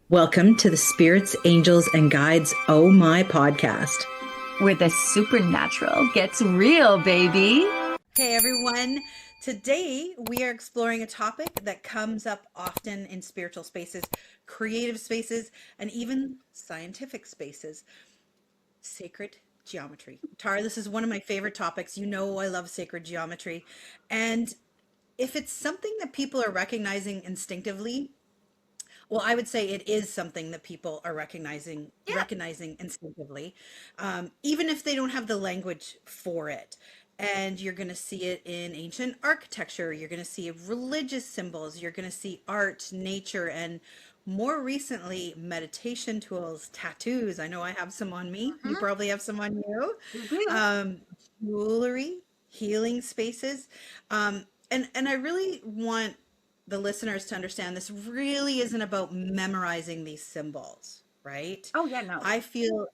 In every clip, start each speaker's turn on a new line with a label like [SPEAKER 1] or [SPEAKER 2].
[SPEAKER 1] Welcome to the Spirits, Angels, and Guides Oh My podcast.
[SPEAKER 2] Where the supernatural gets real, baby.
[SPEAKER 1] Hey everyone. Today we are exploring a topic that comes up often in spiritual spaces, creative spaces, and even scientific spaces: sacred geometry. Tara, this is one of my favorite topics. You know, I love sacred geometry. And if it's something that people are recognizing instinctively, well, I would say it is something that people are
[SPEAKER 2] Yeah.
[SPEAKER 1] recognizing instinctively, even if they don't have the language for it. And you're going to see it in ancient architecture. You're going to see religious symbols. You're going to see art, nature, and more recently, meditation tools, tattoos. I know I have some on me. You
[SPEAKER 2] Mhm.
[SPEAKER 1] probably have some on you.
[SPEAKER 2] We do.
[SPEAKER 1] Um, Jewelry, healing spaces. And I really want the listeners to understand this really isn't about memorizing these symbols, right?
[SPEAKER 2] Oh, yeah, no.
[SPEAKER 1] I feel,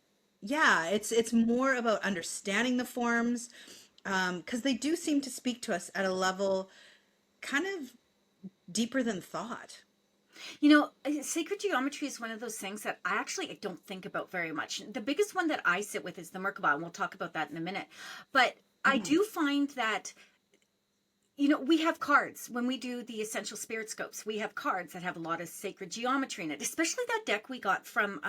[SPEAKER 1] yeah, it's more about understanding the forms, because they do seem to speak to us at a level kind of deeper than thought.
[SPEAKER 2] Sacred geometry is one of those things that I don't think about very much. The biggest one that I sit with is the Merkabah, and we'll talk about that in a minute. But I
[SPEAKER 1] Mhm.
[SPEAKER 2] do find that, we have cards when we do the essential spirit scopes. We have cards that have a lot of sacred geometry in it, especially that deck we got from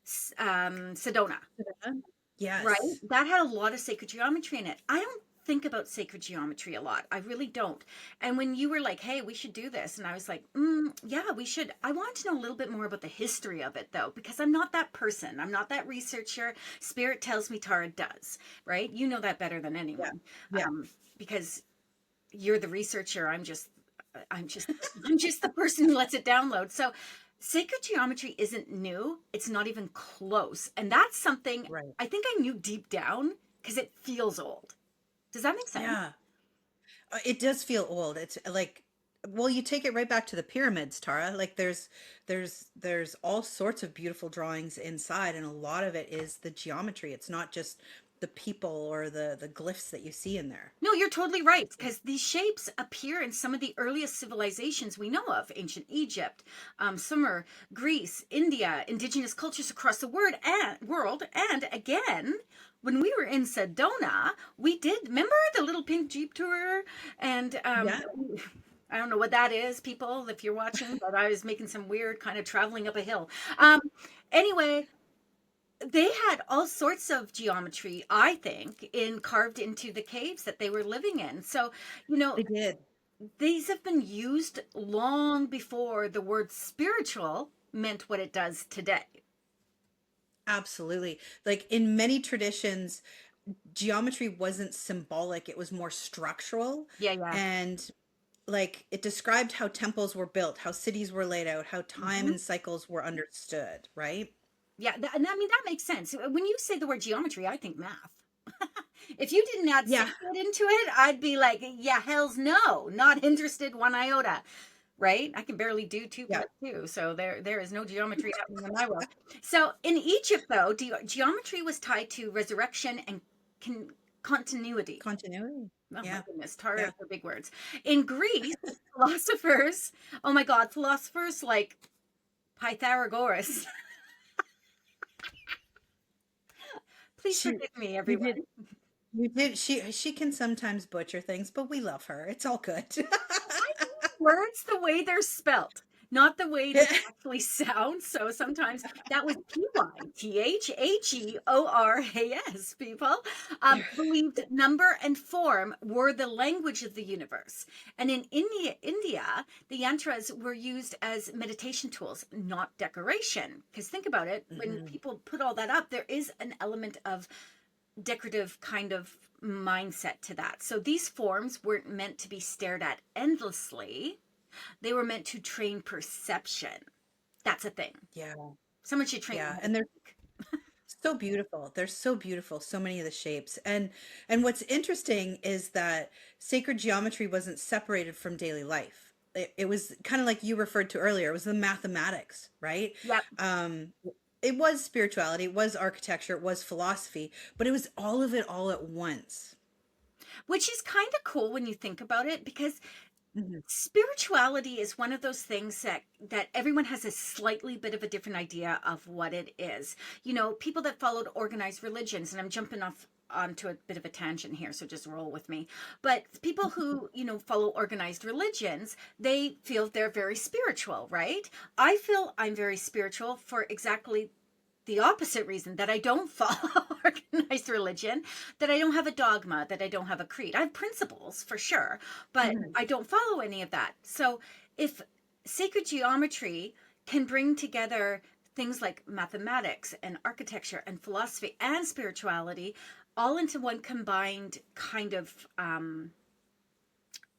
[SPEAKER 2] Sedona. Right?
[SPEAKER 1] Yes.
[SPEAKER 2] That had a lot of sacred geometry in it. I don't think about sacred geometry a lot. I really don't. And when you were like, hey, we should do this, and I was like, yeah, we should. I want to know a little bit more about the history of it, though, because I'm not that person. I'm not that researcher. Spirit tells me Tara does, right? You know that better than
[SPEAKER 1] Yeah.
[SPEAKER 2] anyone,
[SPEAKER 1] Yeah.
[SPEAKER 2] because you're the researcher. I'm just, I'm just the person who lets it download. So sacred geometry isn't new. It's not even close. And that's something
[SPEAKER 1] Right.
[SPEAKER 2] I think I knew deep down because it feels old. Does that make sense?
[SPEAKER 1] Yeah. It does feel old. It's like, well, you take it right back to the pyramids, Tara. Like there's all sorts of beautiful drawings inside, and a lot of it is the geometry. It's not just the people or the glyphs that you see in there.
[SPEAKER 2] No, you're totally right, because these shapes appear in some of the earliest civilizations we know of: ancient Egypt, Sumer, Greece, India, indigenous cultures across the world. And again, when we were in Sedona, we did remember the little pink Jeep tour, and
[SPEAKER 1] Yeah.
[SPEAKER 2] I don't know what that is, people, if you're watching, but I was making some weird kind of traveling up a hill. Um, anyway, they had all sorts of geometry, I think, in carved into the caves that they were living in. So, you know,
[SPEAKER 1] They did.
[SPEAKER 2] these have been used long before the word spiritual meant what it does today.
[SPEAKER 1] Absolutely. Like in many traditions, geometry wasn't symbolic, it was more structural.
[SPEAKER 2] Yeah, yeah.
[SPEAKER 1] And like it described how temples were built, how cities were laid out, how time
[SPEAKER 2] Hmm.
[SPEAKER 1] and cycles were understood, right?
[SPEAKER 2] Yeah, and I mean, that makes sense. When you say the word geometry, I think math. If you didn't add
[SPEAKER 1] Yeah.
[SPEAKER 2] sacred into it, I'd be like, yeah, hell's no, not interested one iota. Right? I can barely do two
[SPEAKER 1] Yeah.
[SPEAKER 2] plus two, so there is no geometry happening in my world. So in Egypt, though, geometry was tied to resurrection and con- continuity.
[SPEAKER 1] Continuity.
[SPEAKER 2] Oh my
[SPEAKER 1] Yeah.
[SPEAKER 2] goodness, Tara
[SPEAKER 1] Yeah.
[SPEAKER 2] are big words. In Greece, philosophers, oh my God, philosophers like Pythagoras. Please
[SPEAKER 1] She
[SPEAKER 2] forgive me,
[SPEAKER 1] you
[SPEAKER 2] everyone.
[SPEAKER 1] did you did she can sometimes butcher things, but we love her. It's all good.
[SPEAKER 2] I use words the way they're spelt, not the way they actually sound. So sometimes that was Pythagoras, people. Believed number and form were the language of the universe. And in India, the yantras were used as meditation tools, not decoration. Because think about it, when
[SPEAKER 1] Mhm.
[SPEAKER 2] people put all that up, there is an element of decorative kind of mindset to that. So these forms weren't meant to be stared at endlessly. They were meant to train perception. That's a thing.
[SPEAKER 1] Yeah.
[SPEAKER 2] Someone should train them
[SPEAKER 1] Yeah.
[SPEAKER 2] how to
[SPEAKER 1] And they're
[SPEAKER 2] think.
[SPEAKER 1] so beautiful. They're so beautiful, so many of the shapes. And what's interesting is that sacred geometry wasn't separated from daily life. It was kind of like you referred to earlier. It was the mathematics, right?
[SPEAKER 2] Yep.
[SPEAKER 1] Um, it was spirituality, it was architecture, it was philosophy, but it was all of it all at once.
[SPEAKER 2] Which is kind of cool when you think about it, because
[SPEAKER 1] Mhm.
[SPEAKER 2] Spirituality is one of those things that everyone has a slightly bit of a different idea of what it is. You know, people that followed organized religions, and I'm jumping off onto a bit of a tangent here, so just roll with me. But people who, you know, follow organized religions, they feel they're very spiritual, right? I feel I'm very spiritual for exactly the opposite reason, that I don't follow organized religion, that I don't have a dogma, that I don't have a creed. I have principles for sure, but
[SPEAKER 1] Mhm.
[SPEAKER 2] I don't follow any of that. So if sacred geometry can bring together things like mathematics and architecture and philosophy and spirituality all into one combined kind of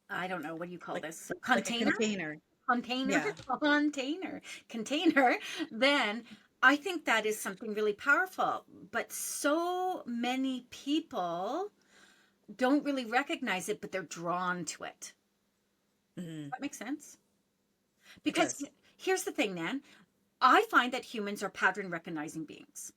[SPEAKER 2] I don't know, what do you call
[SPEAKER 1] Like
[SPEAKER 2] this,
[SPEAKER 1] like a
[SPEAKER 2] container,
[SPEAKER 1] container.
[SPEAKER 2] container,
[SPEAKER 1] Yeah.
[SPEAKER 2] container, container, then I think that is something really powerful. But so many people don't really recognize it, but they're drawn to it.
[SPEAKER 1] Mhm.
[SPEAKER 2] That makes sense.
[SPEAKER 1] It
[SPEAKER 2] Because
[SPEAKER 1] does.
[SPEAKER 2] here's the thing, Nan. I find that humans are pattern recognizing beings.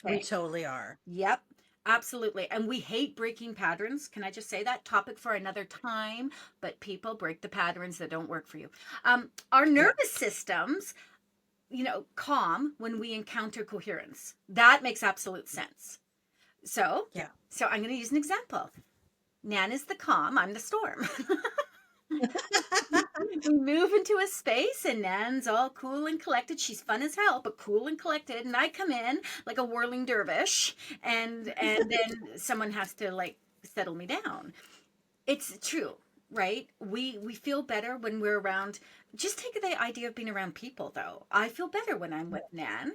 [SPEAKER 1] We
[SPEAKER 2] Okay.
[SPEAKER 1] totally are.
[SPEAKER 2] Yep. Absolutely. And we hate breaking patterns. Can I just say that? Topic for another time. But people break the patterns that don't work for you. Our
[SPEAKER 1] Yeah.
[SPEAKER 2] nervous systems, you know, calm when we encounter coherence. That makes absolute sense. So,
[SPEAKER 1] Yeah.
[SPEAKER 2] so I'm going to use an example. Nan is the calm, I'm the storm. We move into a space and Nan's all cool and collected. She's fun as hell, but cool and collected. And I come in like a whirling dervish, and then someone has to like settle me down. It's true, right? We feel better when we're around. Just take the idea of being around people, though. I feel better when I'm with Nan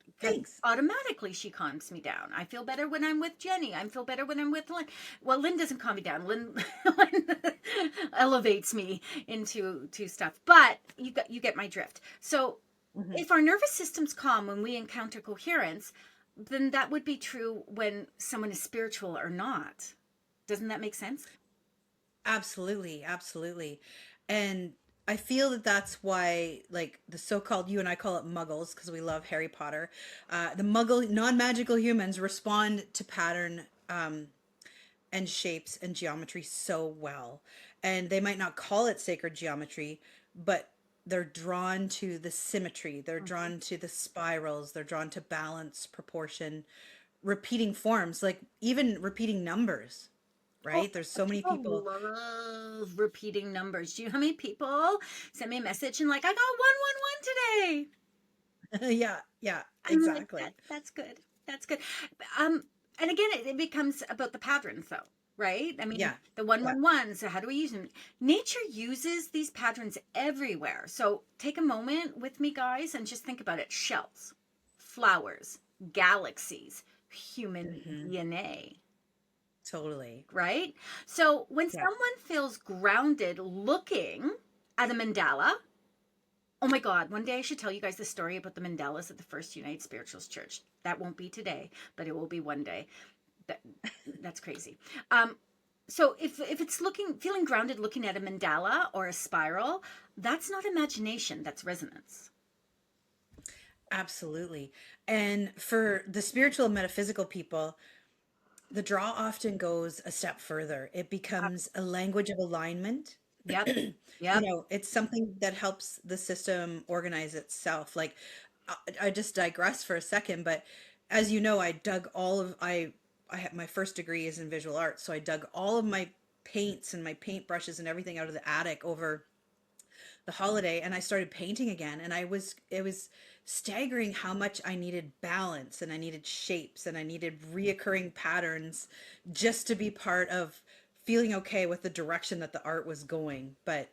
[SPEAKER 2] because
[SPEAKER 1] Thanks.
[SPEAKER 2] automatically she calms me down. I feel better when I'm with Jenny. I feel better when I'm with Lynn. Well, Lynn doesn't calm me down. Lynn elevates me into to stuff. But you get my drift. So
[SPEAKER 1] Mhm.
[SPEAKER 2] if our nervous system's calm when we encounter coherence, then that would be true when someone is spiritual or not. Doesn't that make sense?
[SPEAKER 1] Absolutely, absolutely. And I feel that that's why, like the so-called, you and I call it muggles because we love Harry Potter. The muggle, non-magical humans respond to pattern and shapes and geometry so well. And they might not call it sacred geometry, but they're drawn to the symmetry, they're
[SPEAKER 2] Mhm.
[SPEAKER 1] drawn to the spirals, they're drawn to balance, proportion, repeating forms, like even repeating numbers,
[SPEAKER 2] Oh,
[SPEAKER 1] right? There's so many
[SPEAKER 2] people
[SPEAKER 1] people.
[SPEAKER 2] love repeating numbers. Do you know how many people send me a message and like, I got 111 today?
[SPEAKER 1] Yeah, yeah,
[SPEAKER 2] I'm like,
[SPEAKER 1] exactly.
[SPEAKER 2] that's good. That's good. Um, and again, it becomes about the patterns, though, right? I mean,
[SPEAKER 1] Yeah,
[SPEAKER 2] the
[SPEAKER 1] yeah.
[SPEAKER 2] 111. So how do we use them? Nature uses these patterns everywhere. So take a moment with me, guys, and just think about it: shells, flowers, galaxies, human
[SPEAKER 1] Hmm.
[SPEAKER 2] DNA.
[SPEAKER 1] Totally.
[SPEAKER 2] Right? So when
[SPEAKER 1] Yeah.
[SPEAKER 2] someone feels grounded looking at a mandala, oh my God, one day I should tell you guys the story about the mandalas at the First United Spirituals Church. That won't be today, but it will be one day. That, that's crazy. Um, so if it's feeling grounded looking at a mandala or a spiral, that's not imagination, that's resonance.
[SPEAKER 1] Absolutely. And for the spiritual and metaphysical people, the draw often goes a step further. It becomes a language of alignment.
[SPEAKER 2] Yep.
[SPEAKER 1] You
[SPEAKER 2] Yep.
[SPEAKER 1] know, it's something that helps the system organize itself. Like, I just digress for a second, but as you know, I dug all of I have my first degree is in visual arts, so I dug all of my paints and my paintbrushes and everything out of the attic over the holiday, and I started painting again, and it was staggering how much I needed balance and I needed shapes and I needed reoccurring patterns just to be part of feeling okay with the direction that the art was going. But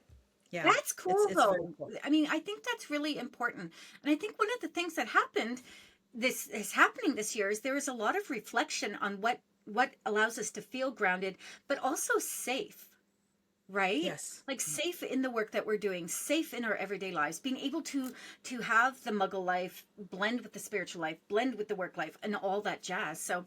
[SPEAKER 1] yeah,
[SPEAKER 2] That's cool
[SPEAKER 1] it's very
[SPEAKER 2] though.
[SPEAKER 1] cool.
[SPEAKER 2] I mean, I think that's really important. And I think one of the things that happened this is happening this year is there is a lot of reflection on what allows us to feel grounded, but also safe, right?
[SPEAKER 1] Yes.
[SPEAKER 2] Like safe in the work that we're doing, safe in our everyday lives, being able to have the muggle life blend with the spiritual life, blend with the work life and all that jazz. So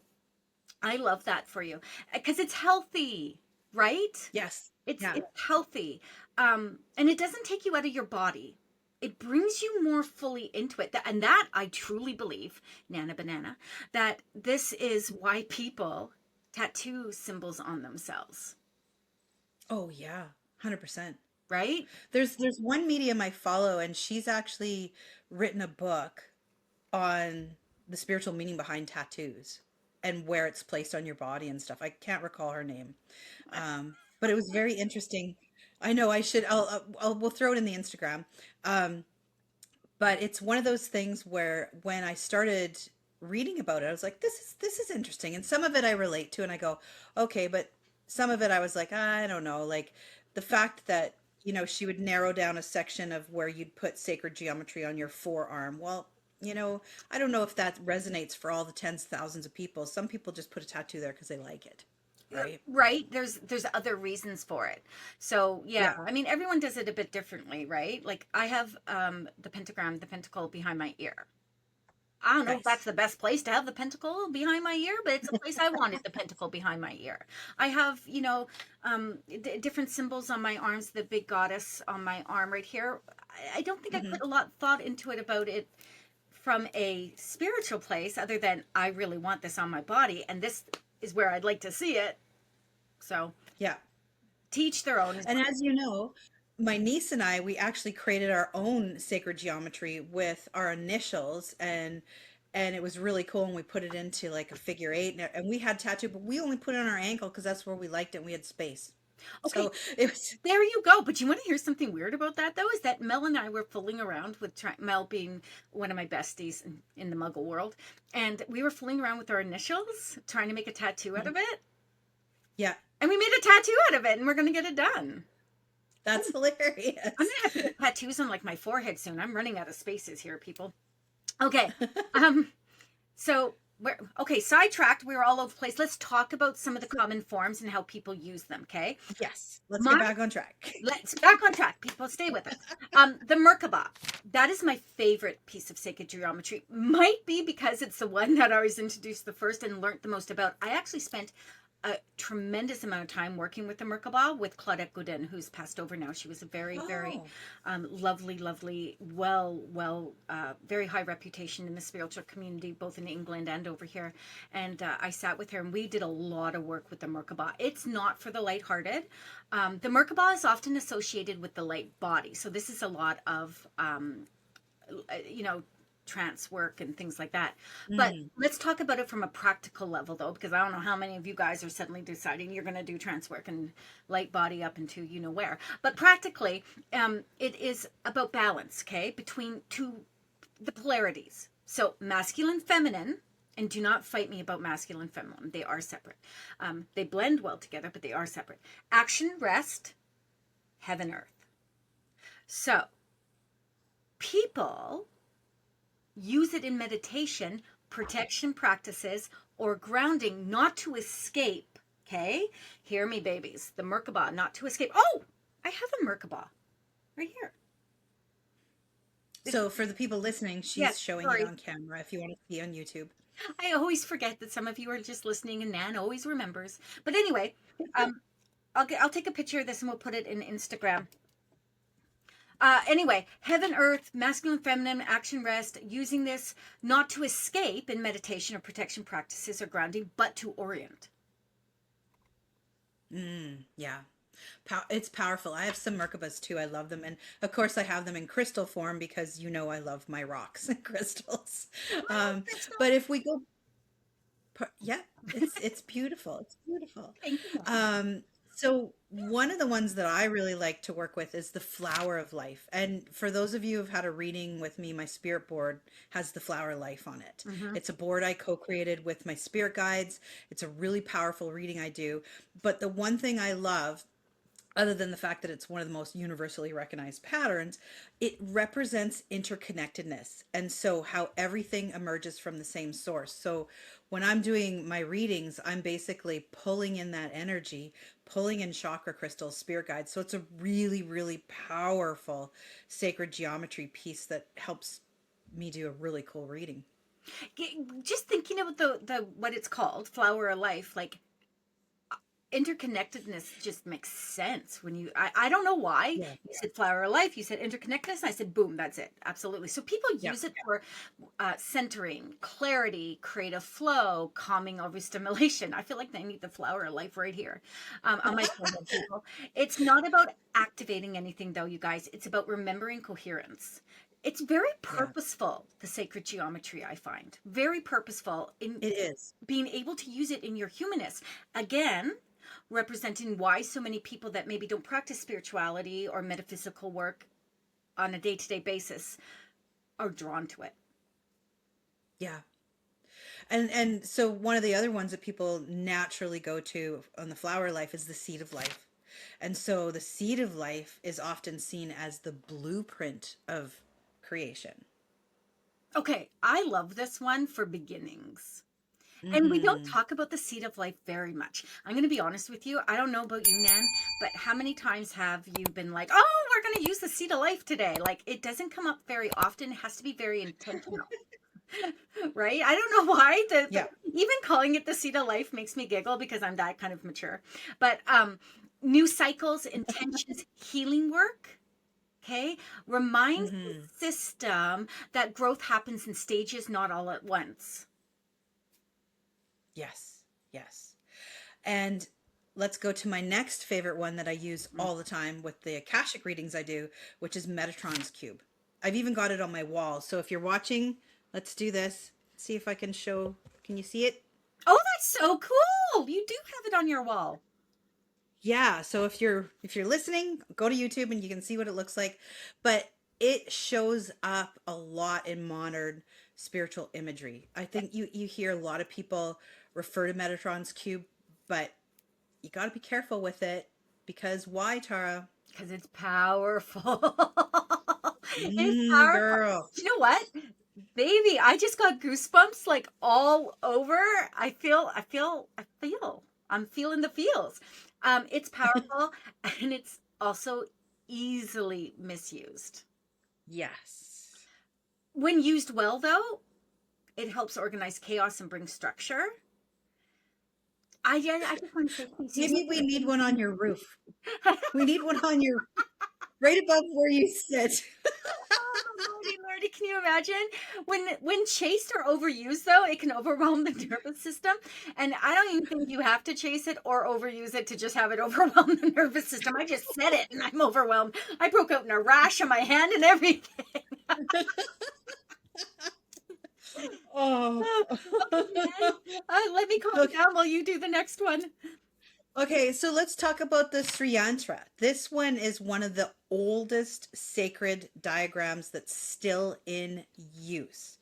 [SPEAKER 2] I love that for you because it's healthy, right?
[SPEAKER 1] Yes.
[SPEAKER 2] It's
[SPEAKER 1] Yeah.
[SPEAKER 2] it's healthy, and it doesn't take you out of your body. It brings you more fully into it, and that I truly believe, Nana Banana, that this is why people tattoo symbols on themselves.
[SPEAKER 1] Oh yeah. 100%.
[SPEAKER 2] right?
[SPEAKER 1] There's one medium I follow, and she's actually written a book on the spiritual meaning behind tattoos and where it's placed on your body and stuff. I can't recall her name. But it was very interesting. I know I should, we'll throw it in the Instagram. Um, but it's one of those things where when I started reading about it, I was like, this is interesting. And some of it I relate to and I go, okay, but some of it I was like, I don't know, like the fact that, she would narrow down a section of where you'd put sacred geometry on your forearm. Well, I don't know if that resonates for all the tens of thousands of people. Some people just put a tattoo there because they like it, right?
[SPEAKER 2] Right, there's other reasons for it. So yeah,
[SPEAKER 1] Yeah.
[SPEAKER 2] I mean, everyone does it a bit differently, right? Like I have the pentagram, the pentacle behind my ear. I don't know if that's
[SPEAKER 1] Nice.
[SPEAKER 2] the best place to have the pentacle behind my ear, but it's a place I wanted the pentacle behind my ear. I have, different symbols on my arms, the big goddess on my arm right here. I don't think I
[SPEAKER 1] Hmm.
[SPEAKER 2] put a lot thought into it about it from a spiritual place, other than I really want this on my body, and this is where I'd like to see it. So
[SPEAKER 1] Yeah.
[SPEAKER 2] teach their own.
[SPEAKER 1] And as you know, my niece and I, we actually created our own sacred geometry with our initials, and it was really cool. And we put it into like a figure eight, and we had tattoo, but we only put it on our ankle because that's where we liked it. And we had space,
[SPEAKER 2] Okay,
[SPEAKER 1] so it was.
[SPEAKER 2] there you go. But you want to hear something weird about that, though? Is that Mel and I were fooling around with Mel being one of my besties in the Muggle world, and we were fooling around with our initials, trying to make a tattoo out of it,
[SPEAKER 1] Yeah,
[SPEAKER 2] and we made a tattoo out of it, and we're gonna get it done.
[SPEAKER 1] that's
[SPEAKER 2] I'm
[SPEAKER 1] hilarious.
[SPEAKER 2] gonna have to get tattoos on like my forehead soon. I'm running out of spaces here, people. Okay, um, so we're okay. Sidetracked. We were all over the place. Let's talk about some of the common forms and how people use them. Okay,
[SPEAKER 1] Yes, let's get
[SPEAKER 2] my
[SPEAKER 1] back on track.
[SPEAKER 2] let's back on track. People, stay with us. The Merkabah. That is my favorite piece of sacred geometry. Might be because it's the one that I was introduced the first and learned the most about. I actually spent a tremendous amount of time working with the Merkabah with Claudette Godin, who's passed over now. She was a very, very
[SPEAKER 1] Oh,
[SPEAKER 2] lovely, lovely, very high reputation in the spiritual community, both in England and over here. And I sat with her and we did a lot of work with the Merkabah. It's not for the lighthearted. The Merkabah is often associated with the light body. So this is a lot of, you know, trance work and things like that. But
[SPEAKER 1] mm,
[SPEAKER 2] let's talk about it from a practical level, though, because I don't know how many of you guys are suddenly deciding you're going to do trance work and light body up into you know where. But practically, it is about balance, okay, between the polarities. So masculine, feminine. And do not fight me about masculine, feminine. They are separate. They blend well together, but they are separate. Action, rest, heaven, earth. So people use it in meditation, protection practices, or grounding, not to escape. Okay? Hear me, babies. The Merkabah, not to escape. Oh, I have a Merkabah right here.
[SPEAKER 1] so for the people listening,
[SPEAKER 2] Yes,
[SPEAKER 1] she's showing it
[SPEAKER 2] sorry.
[SPEAKER 1] on camera if you want to see on YouTube.
[SPEAKER 2] I always forget that some of you are just listening, and Nan always remembers. But anyway, um, I'll take a picture of this and we'll put it in Instagram. Anyway, heaven, earth, masculine, feminine, action, rest, using this not to escape in meditation or protection practices or grounding, but to orient.
[SPEAKER 1] Yeah. It's powerful. I have some Merkabahs too. I love them. And of course, I have them in crystal form because I love my rocks and crystals.
[SPEAKER 2] Well,
[SPEAKER 1] Um,
[SPEAKER 2] crystal.
[SPEAKER 1] but if we go, yeah, it's beautiful. It's beautiful.
[SPEAKER 2] Thank you, Mom.
[SPEAKER 1] Um, so one of the ones that I really like to work with is the flower of life. And for those of you who've had a reading with me, my spirit board has the flower of life on it.
[SPEAKER 2] Mm-hmm.
[SPEAKER 1] It's a board I co-created with my spirit guides. It's a really powerful reading I do. But the one thing I love, other than the fact that it's one of the most universally recognized patterns, it represents interconnectedness. And so, how everything emerges from the same source. So, when I'm doing my readings, I'm basically pulling in that energy, pulling in chakra crystals, spirit guides. So, it's a really, really powerful sacred geometry piece that helps me do a really cool reading.
[SPEAKER 2] Just thinking about the what it's called, flower of life. Like interconnectedness just makes sense when I don't know why
[SPEAKER 1] Yeah.
[SPEAKER 2] you said flower of life, you said interconnectedness, I said boom, that's it, absolutely. So people
[SPEAKER 1] Yeah.
[SPEAKER 2] use it for centering, clarity, creative flow, calming, overstimulation. I feel like I need the flower of life right here on my forehead, people. It's not about activating anything though, you guys. It's about remembering coherence. It's very
[SPEAKER 1] Yeah.
[SPEAKER 2] purposeful, the sacred geometry, I find very purposeful in
[SPEAKER 1] It is.
[SPEAKER 2] being able to use it in your humanness. Again, representing why so many people that maybe don't practice spirituality or metaphysical work on a day-to-day basis are drawn to it.
[SPEAKER 1] Yeah. And so one of the other ones that people naturally go to on the flower life is the seed of life. And so the seed of life is often seen as the blueprint of creation.
[SPEAKER 2] Okay, I love this one for beginnings. And we don't
[SPEAKER 1] Hmm.
[SPEAKER 2] talk about the seed of life very much. I'm going to be honest with you. I don't know about you, Nan, but how many times have you been like, oh, we're going to use the seed of life today? Like, it doesn't come up very often. It has to be very intentional, right? I don't know why.
[SPEAKER 1] Yeah.
[SPEAKER 2] Even calling it the seed of life makes me giggle because I'm that kind of mature. But new cycles, intentions, healing work, okay, reminds the
[SPEAKER 1] Hmm.
[SPEAKER 2] system that growth happens in stages, not all at once.
[SPEAKER 1] Yes. Yes. And let's go to my next favorite one that I use all the time with the Akashic readings I do, which is Metatron's Cube. I've even got it on my wall. So if you're watching, let's do this. See if I can show. Can you see it?
[SPEAKER 2] Oh, that's so cool. You do have it on your wall.
[SPEAKER 1] Yeah, so if you're listening, go to YouTube and you can see what it looks like. But it shows up a lot in modern spiritual imagery. I think you hear a lot of people refer to Metatron's cube, but you got to be careful with it because why, Tara?
[SPEAKER 2] Because it's powerful. It's powerful.
[SPEAKER 1] Girl.
[SPEAKER 2] You know what? Baby, I just got goosebumps like all over. I'm feeling the feels. It's powerful and it's also easily misused.
[SPEAKER 1] Yes.
[SPEAKER 2] When used well, though, it helps organize chaos and bring structure. I just want to say, please use
[SPEAKER 1] Maybe we
[SPEAKER 2] it.
[SPEAKER 1] need one on your roof. We need one on your right above where you sit.
[SPEAKER 2] Oh, Lordy, Lordy, can you imagine? When chased or overused, though, it can overwhelm the nervous system. And I don't even think you have to chase it or overuse it to just have it overwhelm the nervous system. I just said it and I'm overwhelmed. I broke out in a rash on my hand and everything.
[SPEAKER 1] Oh.
[SPEAKER 2] Okay, man. Let me calm
[SPEAKER 1] Okay.
[SPEAKER 2] down while you do the next one.
[SPEAKER 1] Okay, so let's talk about the Sri Yantra. This one is one of the oldest sacred diagrams that's still in use.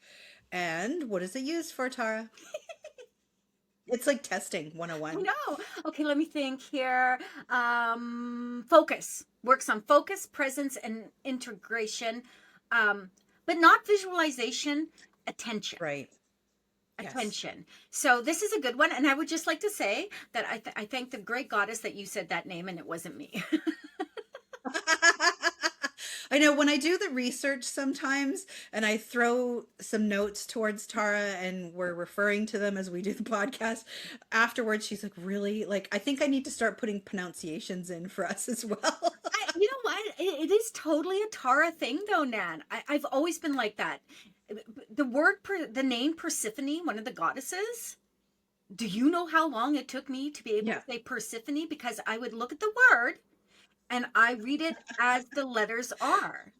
[SPEAKER 1] And what is it used for, Tara? It's like testing
[SPEAKER 2] I
[SPEAKER 1] 101.
[SPEAKER 2] know. Okay, let me think here. Focus works on focus, presence, and integration, um, but not visualization. Attention,
[SPEAKER 1] Right. Yes.
[SPEAKER 2] attention. So this is a good one, and I would just like to say that I thank the great goddess that you said that name, and it wasn't me.
[SPEAKER 1] I know when I do the research sometimes and I throw some notes towards Tara and we're referring to them as we do the podcast, afterwards she's like, really? Like, I think I need to start putting pronunciations in for us as well.
[SPEAKER 2] You know what? It is totally a Tara thing, though, Nan. I've always been like that. The name Persephone, one of the goddesses. Do you know how long it took me to be able to
[SPEAKER 1] Yeah.
[SPEAKER 2] say Persephone? Because I would look at the word and I read it as the letters are.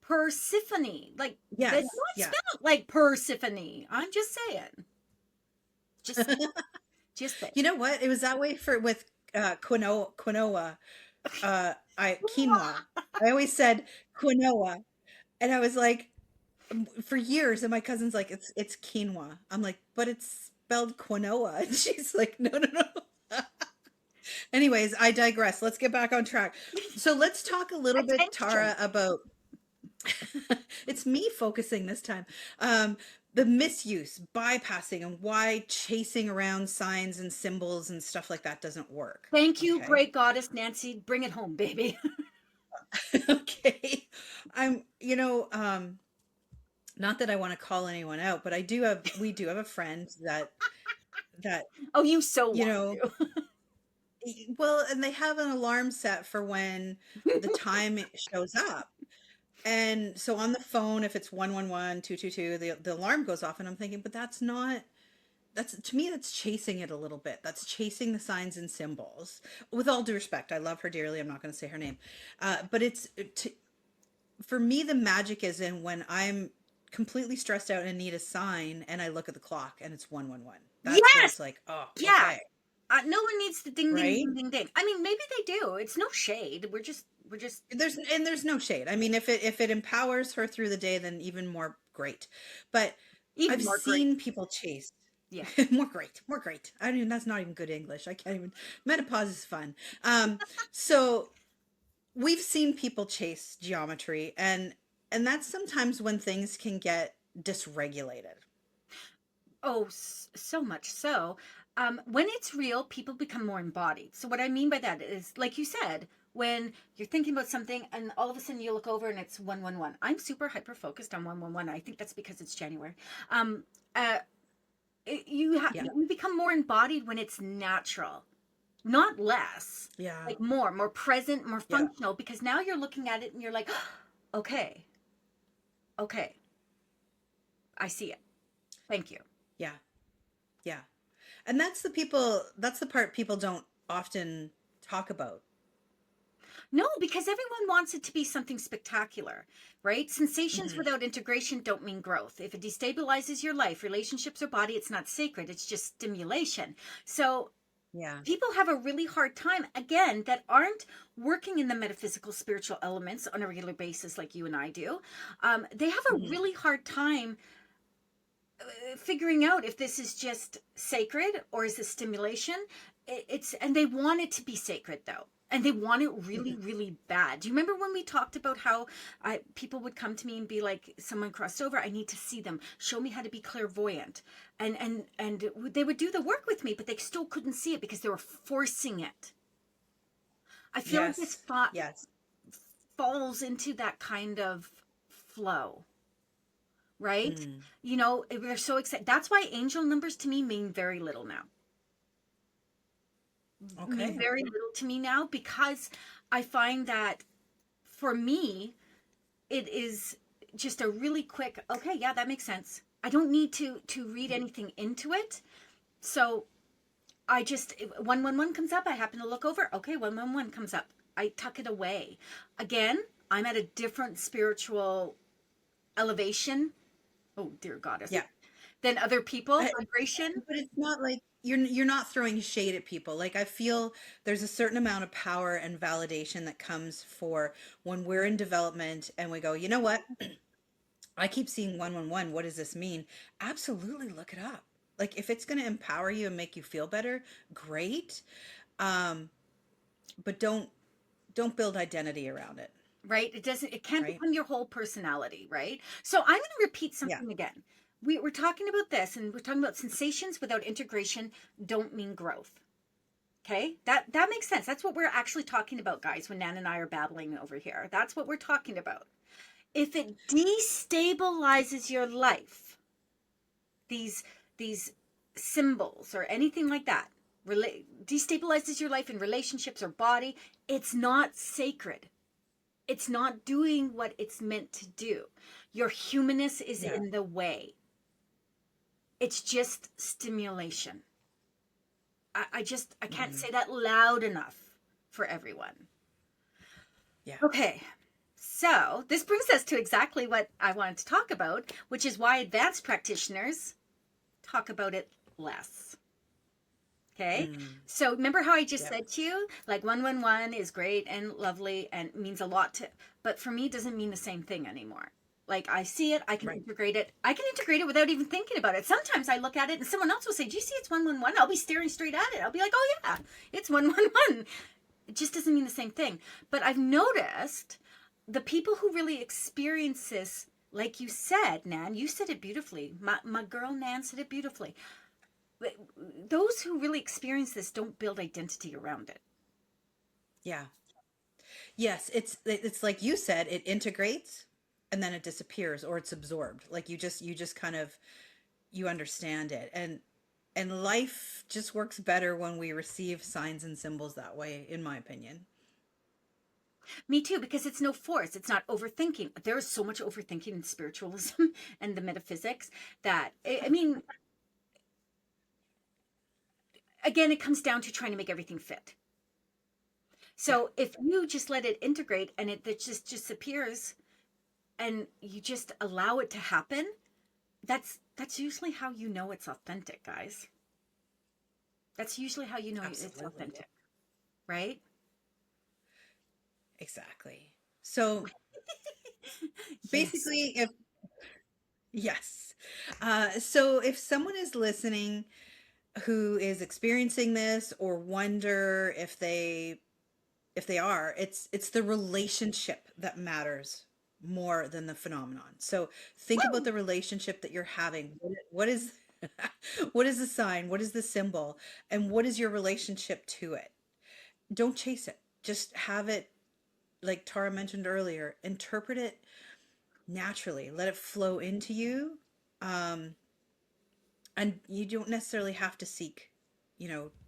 [SPEAKER 2] Persephone. Like, that's
[SPEAKER 1] Yes.
[SPEAKER 2] not
[SPEAKER 1] Yeah.
[SPEAKER 2] spelled like Persephone. I'm just saying. Just saying. Just saying.
[SPEAKER 1] You know what? It was that way for with quinoa. I quinoa. I always said quinoa, and I was like, for years, and my cousin's like, it's quinoa. I'm like, but it's spelled quinoa, and she's like, no, no, no. Anyways, I digress. Let's get back on track. So let's talk a little bit,
[SPEAKER 2] Attention.
[SPEAKER 1] Tara, about it's me focusing this time. The misuse, bypassing, and why chasing around signs and symbols and stuff like that doesn't work.
[SPEAKER 2] Thank you,
[SPEAKER 1] Okay.
[SPEAKER 2] great goddess Nancy. Bring it home, baby.
[SPEAKER 1] Okay. Not that I want to call anyone out, but we do have a friend that,
[SPEAKER 2] Oh, you so
[SPEAKER 1] you
[SPEAKER 2] want
[SPEAKER 1] know,
[SPEAKER 2] to.
[SPEAKER 1] Well, and they have an alarm set for when the time it shows up. And so on the phone, if it's 111, 222, the alarm goes off, and I'm thinking, but that's not, that's to me, that's chasing it a little bit. That's chasing the signs and symbols. With all due respect, I love her dearly. I'm not going to say her name. But for me, the magic is in when I'm completely stressed out and need a sign and I look at the clock and it's 111. That's when
[SPEAKER 2] Yes.
[SPEAKER 1] it's like, oh,
[SPEAKER 2] Yeah.
[SPEAKER 1] okay.
[SPEAKER 2] No one needs the ding ding
[SPEAKER 1] Right?
[SPEAKER 2] ding ding ding. I mean, maybe they do. It's no shade. We're just
[SPEAKER 1] There's no shade. I mean, if it empowers her through the day, then even more great. But
[SPEAKER 2] even
[SPEAKER 1] I've
[SPEAKER 2] more great.
[SPEAKER 1] seen people chase
[SPEAKER 2] Yeah.
[SPEAKER 1] more great, more great. I mean, that's not even good English. I can't even. Menopause is fun. So we've seen people chase geometry, and that's sometimes when things can get dysregulated.
[SPEAKER 2] Oh, so much so. When it's real, people become more embodied. So what I mean by that is, like you said, when you're thinking about something and all of a sudden you look over and it's 111. I'm super hyper focused on 111. I think that's because it's January. Um, uh,
[SPEAKER 1] Yeah,
[SPEAKER 2] you become more embodied when it's natural, not less.
[SPEAKER 1] yeah,
[SPEAKER 2] Like more present, more
[SPEAKER 1] yeah,
[SPEAKER 2] functional. Because now you're looking at it and you're like, okay, okay, I see it. Thank you.
[SPEAKER 1] yeah, yeah. And that's the part people don't often talk about.
[SPEAKER 2] No, because everyone wants it to be something spectacular, right? Sensations
[SPEAKER 1] Hmm.
[SPEAKER 2] without integration don't mean growth. If it destabilizes your life, relationships, or body, it's not sacred, it's just stimulation. So
[SPEAKER 1] Yeah.
[SPEAKER 2] people have a really hard time, again, that aren't working in the metaphysical, spiritual elements on a regular basis like you and I do. They have a
[SPEAKER 1] Hmm.
[SPEAKER 2] really hard time figuring out if this is just sacred or is this stimulation. It's and they want it to be sacred though, and they want it really
[SPEAKER 1] Hmm.
[SPEAKER 2] really bad. Do you remember when we talked about how people would come to me and be like, someone crossed over, I need to see them, show me how to be clairvoyant, and they would do the work with me, but they still couldn't see it because they were forcing it. I feel like this
[SPEAKER 1] Yes.
[SPEAKER 2] thought
[SPEAKER 1] Yes.
[SPEAKER 2] falls into that kind of flow, right?
[SPEAKER 1] Mm.
[SPEAKER 2] You know, we're so excited. That's why angel numbers to me mean very little now. Mean
[SPEAKER 1] Okay.
[SPEAKER 2] very little to me now, because I find that for me, it is just a really quick, okay, yeah, that makes sense. I don't need to read anything into it. So I just, 111 comes up, I happen to look over, okay, 111 comes up. I tuck it away. Again, I'm at a different spiritual elevation. Oh, dear goddess.
[SPEAKER 1] Yeah.
[SPEAKER 2] Than other people,
[SPEAKER 1] I,
[SPEAKER 2] vibration.
[SPEAKER 1] but it's not like you're not throwing shade at people. Like I feel there's a certain amount of power and validation that comes for when we're in development and we go, you know what? I keep seeing 111. What does this mean? Absolutely look it up. Like if it's going to empower you and make you feel better, great. Um, but don't build identity around it,
[SPEAKER 2] Right? It can't
[SPEAKER 1] right?
[SPEAKER 2] become your whole personality, right? So I'm going to repeat
[SPEAKER 1] Yeah.
[SPEAKER 2] something again. We're talking about this, and we're talking about sensations without integration don't mean growth. Okay, that makes sense. That's what we're actually talking about, guys. When Nan and I are battling over here, that's what we're talking about. If it destabilizes your life, these these symbols or anything like that, destabilizes your life in relationships or body, it's not sacred. It's not doing what it's meant to do. Your humanness is
[SPEAKER 1] Yeah.
[SPEAKER 2] in the way. It's just stimulation. I can't
[SPEAKER 1] Hmm.
[SPEAKER 2] say that loud enough for everyone.
[SPEAKER 1] Yeah.
[SPEAKER 2] Okay. So, this brings us to exactly what I wanted to talk about, which is why advanced practitioners talk about it less. Okay.
[SPEAKER 1] Mm.
[SPEAKER 2] So remember how I just
[SPEAKER 1] Yep.
[SPEAKER 2] said to you, like 111 is great and lovely and means a lot to, but for me, it doesn't mean the same thing anymore. Like I see it, I can
[SPEAKER 1] Right.
[SPEAKER 2] integrate it. I can integrate it without even thinking about it. Sometimes I look at it and someone else will say, "Do you see it's 111?" I'll be staring straight at it. I'll be like, "Oh yeah, it's 111." It just doesn't mean the same thing. But I've noticed the people who really experience this, like you said, Nan, you said it beautifully. My girl Nan said it beautifully. Those who really experience this don't build identity around it.
[SPEAKER 1] Yeah. Yes, it's like you said, it integrates and then it disappears or it's absorbed. Like you just kind of you understand it. And And life just works better when we receive signs and symbols that way, in my opinion.
[SPEAKER 2] Me too, because it's no force. It's not overthinking. There is so much overthinking in spiritualism and the metaphysics that, I mean, again, it comes down to trying to make everything fit.
[SPEAKER 1] Yeah,
[SPEAKER 2] So if you just let it integrate and it just disappears and you just allow it to happen, that's usually how you know it's authentic, guys. That's usually how you know it's
[SPEAKER 1] absolutely.
[SPEAKER 2] authentic, right?
[SPEAKER 1] Exactly. So
[SPEAKER 2] Yes.
[SPEAKER 1] basically, if yes. So if someone is listening who is experiencing this or wonder if they are, it's the relationship that matters more than the phenomenon. So think about
[SPEAKER 2] Woo!
[SPEAKER 1] the relationship that you're having. What is what is the sign? What is the symbol? And what is your relationship to it? Don't chase it. Just have it, like Tara mentioned earlier, interpret it naturally. Let it flow into you. Um, and you don't necessarily have to seek,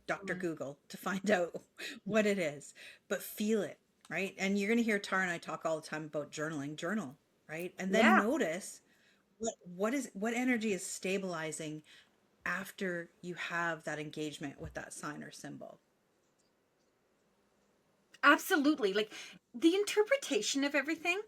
[SPEAKER 1] Dr.
[SPEAKER 2] Mm.
[SPEAKER 1] Google to find out what it is, but feel it, right? And you're going to hear Tara and I talk all the time about journaling. Journal, right? And then
[SPEAKER 2] Yeah.
[SPEAKER 1] notice what energy is stabilizing after you have that engagement with that sign or symbol.
[SPEAKER 2] Absolutely. Like the interpretation of everything,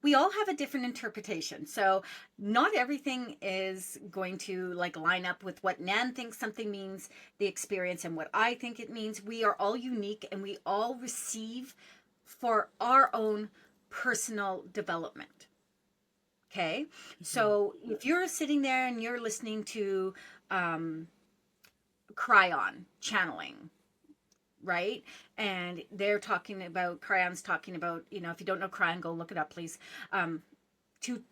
[SPEAKER 2] we all have a different interpretation. So not everything is going to like line up with what Nan thinks something means, the experience, and what I think it means. We are all unique and we all receive for our own personal development. Okay.
[SPEAKER 1] Mhm.
[SPEAKER 2] So if you're sitting there and you're listening to um, Cryon channeling, right? And they're talking about Cryon's talking about, if you don't know Cryon, go look it up, please. To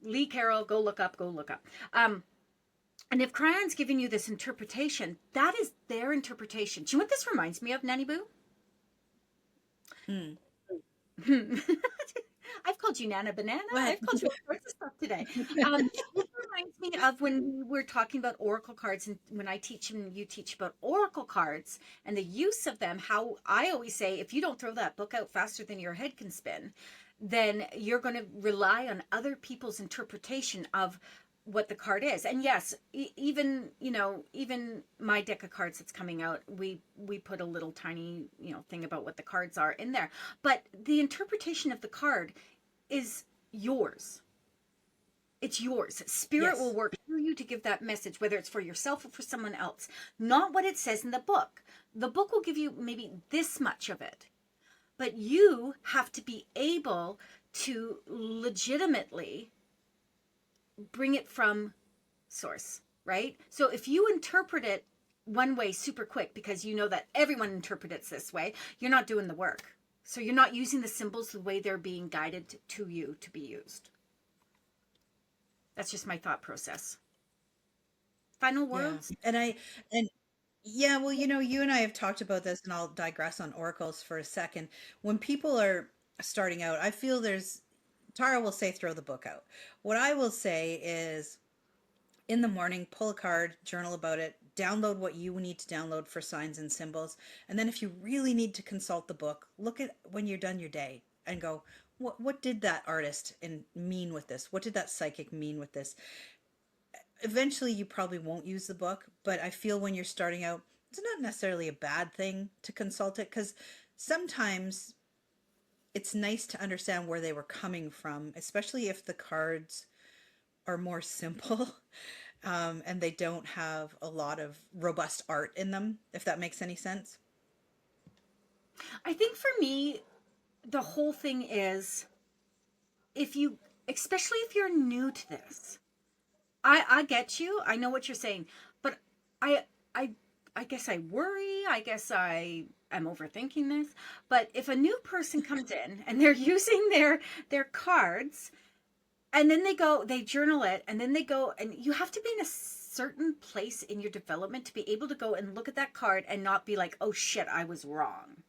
[SPEAKER 2] Lee Carroll, go look up. And if Cryon's giving you this interpretation, that is their interpretation. Do you know what this reminds me of, Nanny Boo?
[SPEAKER 1] Mm.
[SPEAKER 2] I've called you Nana Banana.
[SPEAKER 1] What?
[SPEAKER 2] I've called you all sorts of stuff today. This reminds me of when we were talking about oracle cards, and when I teach and you teach about oracle cards and the use of them. How I always say, if you don't throw that book out faster than your head can spin, then you're going to rely on other people's interpretation of what the card is. And yes, even my deck of cards that's coming out, we put a little tiny thing about what the cards are in there, but the interpretation of the card is yours. It's yours. Spirit will
[SPEAKER 1] Yes.
[SPEAKER 2] work through you to give that message, whether it's for yourself or for someone else. Not what it says in the book. The book will give you maybe this much of it, but you have to be able to legitimately bring it from source, right? So if you interpret it one way super quick because you know that everyone interprets this way, you're not doing the work. So you're not using the symbols the way they're being guided to you to be used. That's just my thought process. Final
[SPEAKER 1] Yeah.
[SPEAKER 2] words?
[SPEAKER 1] And yeah, well, you and I have talked about this, and I'll digress on oracles for a second. When people are starting out, I feel Tara will say throw the book out. What I will say is in the morning, pull a card, journal about it, download what you need to download for signs and symbols. And then if you really need to consult the book, look at when you're done your day and go, what did that artist mean with this? What did that psychic mean with this? Eventually you probably won't use the book, but I feel when you're starting out, it's not necessarily a bad thing to consult it because sometimes it's nice to understand where they were coming from, especially if the cards are more simple and they don't have a lot of robust art in them, if that makes any sense.
[SPEAKER 2] I think for me, the whole thing is if you, especially if you're new to this, I get you. I know what you're saying, but I I I guess I worry. I guess I am overthinking this. But if a new person comes in and they're using their cards and then they journal it and then they go, and you have to be in a certain place in your development to be able to go and look at that card and not be like, "Oh shit, I was wrong."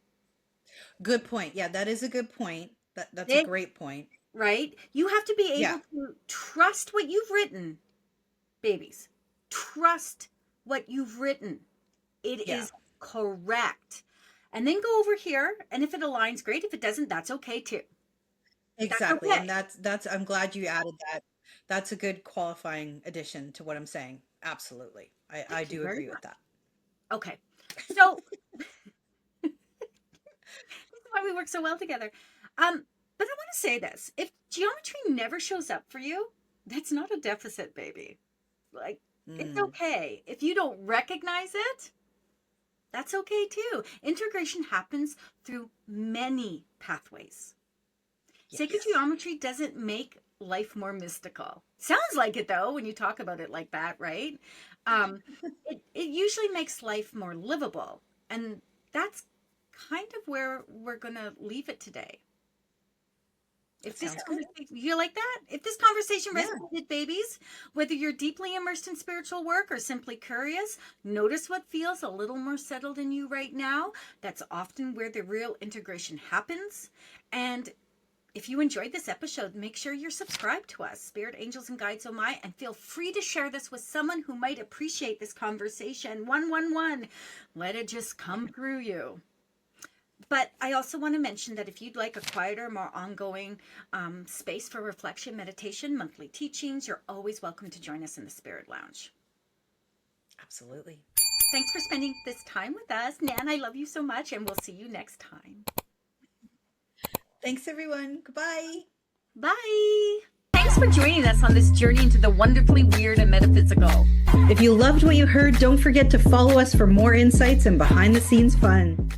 [SPEAKER 1] Good point. Yeah, that is a good point. That's a
[SPEAKER 2] It,
[SPEAKER 1] great point.
[SPEAKER 2] right? You have to be
[SPEAKER 1] Yeah.
[SPEAKER 2] able to trust what you've written, babies. Trust what you've written. It
[SPEAKER 1] Yeah,
[SPEAKER 2] is correct. And then go over here, and if it aligns, great. If it doesn't, that's okay too. That's
[SPEAKER 1] exactly. And
[SPEAKER 2] okay.
[SPEAKER 1] that's I'm glad you added that. That's a good qualifying addition to what I'm saying. Absolutely. I
[SPEAKER 2] Thank you
[SPEAKER 1] do
[SPEAKER 2] very
[SPEAKER 1] agree with
[SPEAKER 2] much.
[SPEAKER 1] that.
[SPEAKER 2] Okay. So this is why we work so well together. But I want to say this. If geometry never shows up for you, that's not a deficit, baby. Like, it's
[SPEAKER 1] Mm,
[SPEAKER 2] okay. If you don't recognize it, that's okay too. Integration happens through many pathways. Sacred
[SPEAKER 1] yes.
[SPEAKER 2] geometry doesn't make life more mystical. Sounds like it though when you talk about it like that, right? It usually makes life more livable. And that's kind of where we're going to leave it today.
[SPEAKER 1] That
[SPEAKER 2] If this
[SPEAKER 1] sounds good.
[SPEAKER 2] conversation, you like that? If this conversation
[SPEAKER 1] Yeah.
[SPEAKER 2] resonated, babies, whether you're deeply immersed in spiritual work or simply curious, notice what feels a little more settled in you right now. That's often where the real integration happens. And if you enjoyed this episode, make sure you're subscribed to us, Spirit Angels and Guides Oh My, and feel free to share this with someone who might appreciate this conversation. 111. Let it just come through you. But I also want to mention that if you'd like a quieter, more ongoing space for reflection, meditation, monthly teachings, you're always welcome to join us in the Spirit Lounge.
[SPEAKER 1] Absolutely.
[SPEAKER 2] Thanks for spending this time with us. Nan, I love you so much, and we'll see you next time.
[SPEAKER 1] Thanks, everyone. Goodbye.
[SPEAKER 2] Bye. Thanks for joining us on this journey into the wonderfully weird and metaphysical.
[SPEAKER 1] If you loved what you heard, don't forget to follow us for more insights and behind the scenes fun.